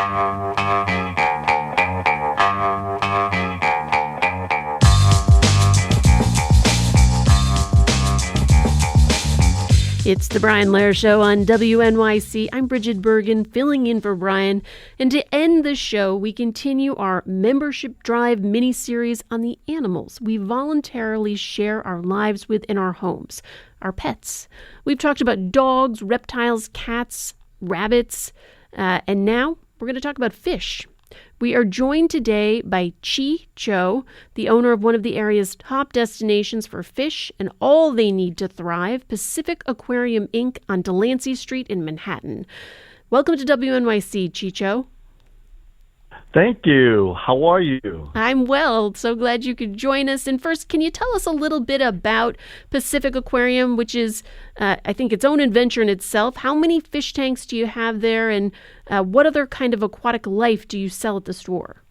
It's the Brian Lehrer Show on WNYC. I'm Bridget Bergen, filling in for Brian. And to end the show, we continue our membership drive mini-series on the animals we voluntarily share our lives with in our homes, our pets. We've talked about dogs, reptiles, cats, rabbits, and now we're going to talk about fish. We are joined today by Chi Cho, the owner of one of the area's top destinations for fish and all they need to thrive, Pacific Aquarium Inc. on Delancey Street in Manhattan. Welcome to WNYC, Chi Cho. Thank you. How are you? I'm well. So glad you could join us. And first, can you tell us a little bit about Pacific Aquarium, which is, I think, its own adventure in itself? How many fish tanks do you have there, and what other kind of aquatic life do you sell at the store?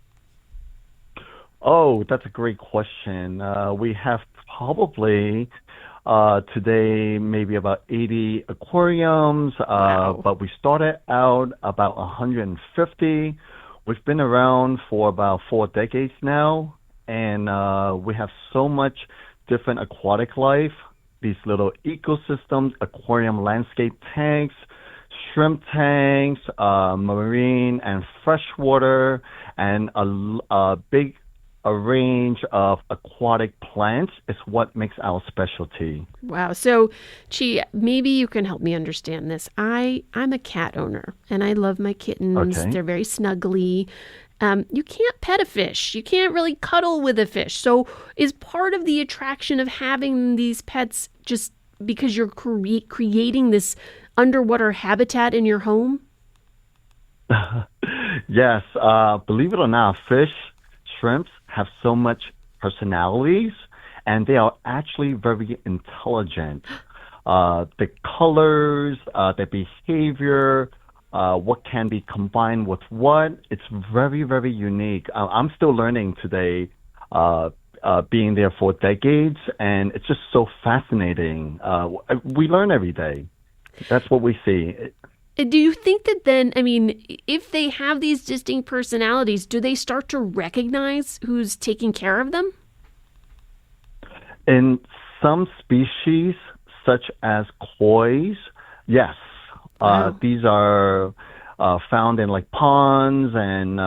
Oh, that's a great question. We have probably today maybe about 80 aquariums, Wow. but we started out about 150. We've been around for about 4 decades now, and we have so much different aquatic life, these little ecosystems, aquarium landscape tanks, shrimp tanks, marine and freshwater, and a big range of aquatic plants is what makes our specialty. Wow. So, Chi, maybe you can help me understand this. I'm a cat owner, and I love my kittens. Okay. They're very snuggly. You can't pet a fish. You can't really cuddle with a fish. So is part of the attraction of having these pets just because you're creating this underwater habitat in your home? Yes, believe it or not, fish, shrimps have so much personalities, and they are actually very intelligent. The colors, the behavior, what can be combined with what, it's very, very unique. I'm still learning today, being there for decades, and it's just so fascinating. We learn every day. That's what we see. Do you think that then, I mean, if they have these distinct personalities, do they start to recognize who's taking care of them? In some species, such as koi's, yes. Wow. These are found in like ponds, and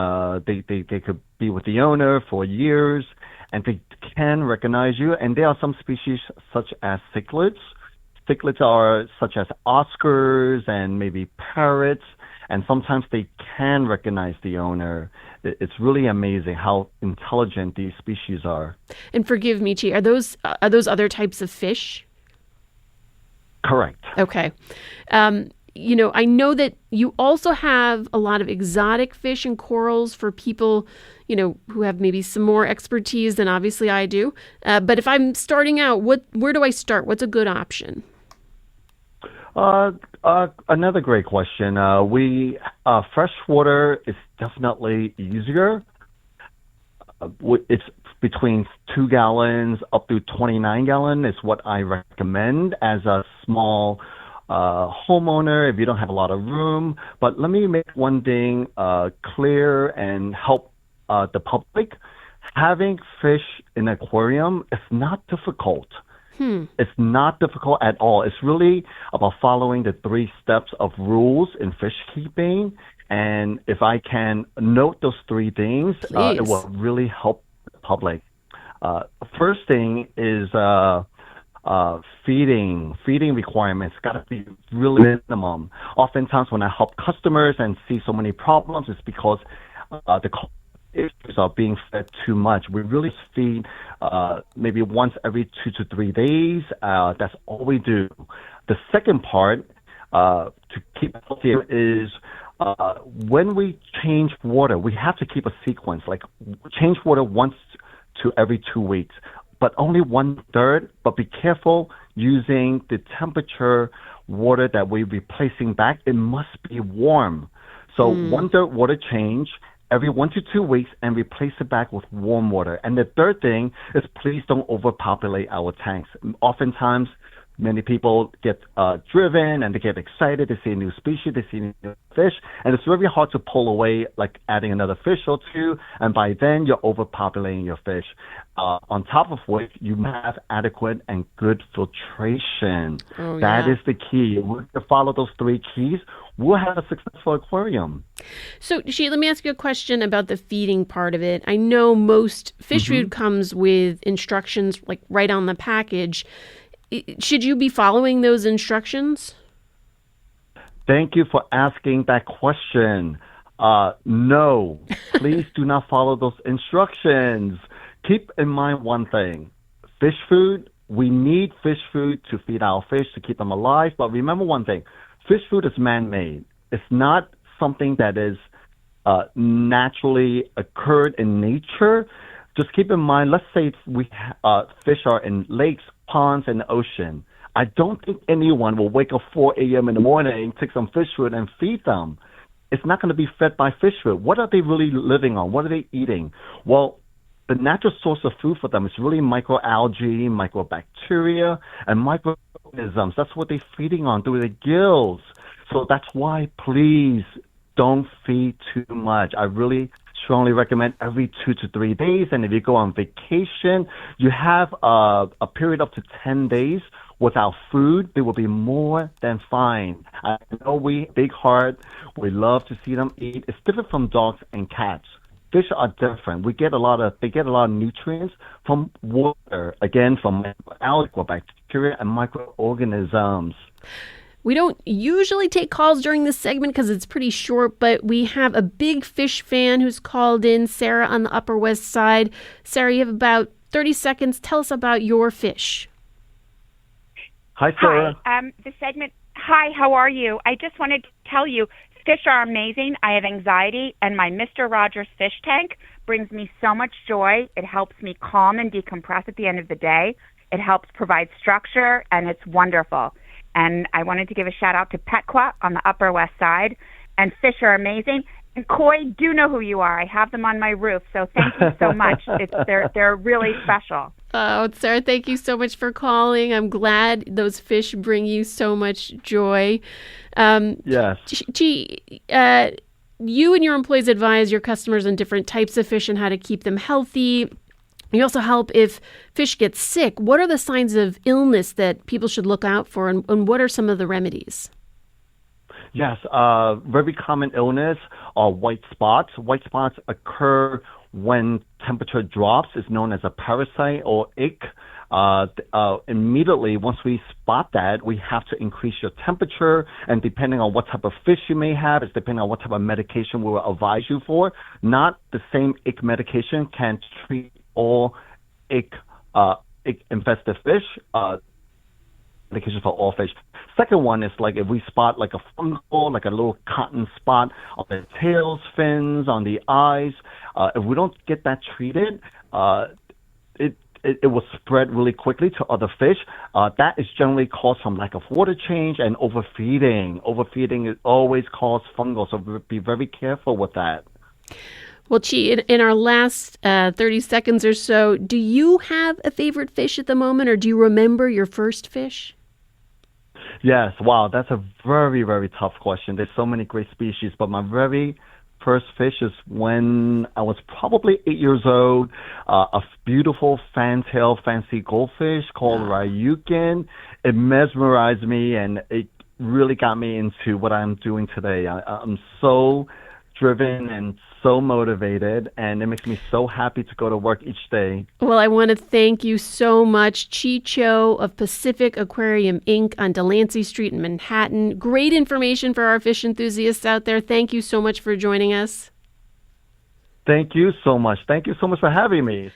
they could be with the owner for years, and they can recognize you. And there are some species such as cichlids. Cichlids are such as oscars and maybe parrots, and sometimes they can recognize the owner. It's really amazing how intelligent these species are. And forgive me, Chi, are those other types of fish? Correct. Okay. I know that you also have a lot of exotic fish and corals for people, who have maybe some more expertise than obviously I do. But if I'm starting out, where do I start? What's a good option? Another great question. Freshwater is definitely easier. It's between 2 gallons up to 29 gallon is what I recommend as a small homeowner if you don't have a lot of room. But let me make one thing clear and help the public. Having fish in an aquarium is not difficult. It's not difficult at all. It's really about following the 3 steps of rules in fish keeping. And if I can note those 3 things, it will really help the public. First thing is feeding requirements got to be really minimum. Oftentimes when I help customers and see so many problems, it's because the issues are being fed too much. We really feed maybe once every 2 to 3 days. That's all we do. The second part to keep healthier is when we change water, we have to keep a sequence, like change water once to every 2 weeks, but only 1/3. But be careful using the temperature water that we're replacing back. It must be warm. So 1/3 water change every 1 to 2 weeks and replace it back with warm water. And the third thing is please don't overpopulate our tanks. Oftentimes Many people get driven and they get excited. They see a new species, they see new fish, and it's very hard to pull away, like adding another fish or two. And by then, you're overpopulating your fish. On top of which, you have adequate and good filtration. Oh, That yeah. is the key. If you follow those three keys, we'll have a successful aquarium. So, Shi, let me ask you a question about the feeding part of it. I know most fish food comes with instructions like right on the package. Should you be following those instructions? Thank you for asking that question. No, please do not follow those instructions. Keep in mind one thing. Fish food, we need fish food to feed our fish to keep them alive. But remember one thing, fish food is man-made. It's not something that is naturally occurred in nature. Just keep in mind, let's say fish are in lakes, ponds, and the ocean. I don't think anyone will wake up 4 a.m. in the morning, take some fish food, and feed them. It's not going to be fed by fish food. What are they really living on? What are they eating? Well, the natural source of food for them is really microalgae, microbacteria, and microorganisms. That's what they're feeding on through their gills. So that's why, please, don't feed too much. I really strongly recommend every 2 to 3 days. And if you go on vacation, you have a period up to 10 days without food, they will be more than fine. I know big heart, we love to see them eat. It's different from dogs and cats. Fish are different. They get a lot of nutrients from water, again, from algae, bacteria, and microorganisms. We don't usually take calls during this segment because it's pretty short, but we have a big fish fan who's called in, Sarah on the Upper West Side. Sarah, you have about 30 seconds. Tell us about your fish. Hi, Sarah. Hi, the segment. Hi, how are you? I just wanted to tell you, fish are amazing. I have anxiety, and my Mr. Rogers fish tank brings me so much joy. It helps me calm and decompress at the end of the day. It helps provide structure, and it's wonderful. And I wanted to give a shout out to Petqua on the Upper West Side. And fish are amazing. And koi do know who you are. I have them on my roof, so thank you so much. They're really special. Oh, Sarah, thank you so much for calling. I'm glad those fish bring you so much joy. Yes. You and your employees advise your customers on different types of fish and how to keep them healthy. You also help if fish get sick. What are the signs of illness that people should look out for, and what are some of the remedies? Yes, very common illness are white spots. White spots occur when temperature drops. It's known as a parasite or ick. Immediately, once we spot that, we have to increase your temperature. And depending on what type of fish you may have, it's depending on what type of medication we will advise you for. Not the same ick medication can treat all ick-infested fish. Medication for all fish. Second one is like if we spot like a fungal, like a little cotton spot on the tails, fins, on the eyes. If we don't get that treated, it will spread really quickly to other fish. That is generally caused from lack of water change and overfeeding. Overfeeding is always causes fungal, so be very careful with that. Well, Chi, in our last 30 seconds or so, do you have a favorite fish at the moment, or do you remember your first fish? Yes, wow, that's a very, very tough question. There's so many great species, but my very first fish is when I was probably 8 years old, a beautiful fantail fancy goldfish called Ryukin. It mesmerized me, and it really got me into what I'm doing today. I'm so driven and so motivated, and it makes me so happy to go to work each day. Well, I want to thank you so much, Chi Cho of Pacific Aquarium Inc. on Delancey Street in Manhattan. Great information for our fish enthusiasts out there. Thank you so much for joining us. Thank you so much. Thank you so much for having me.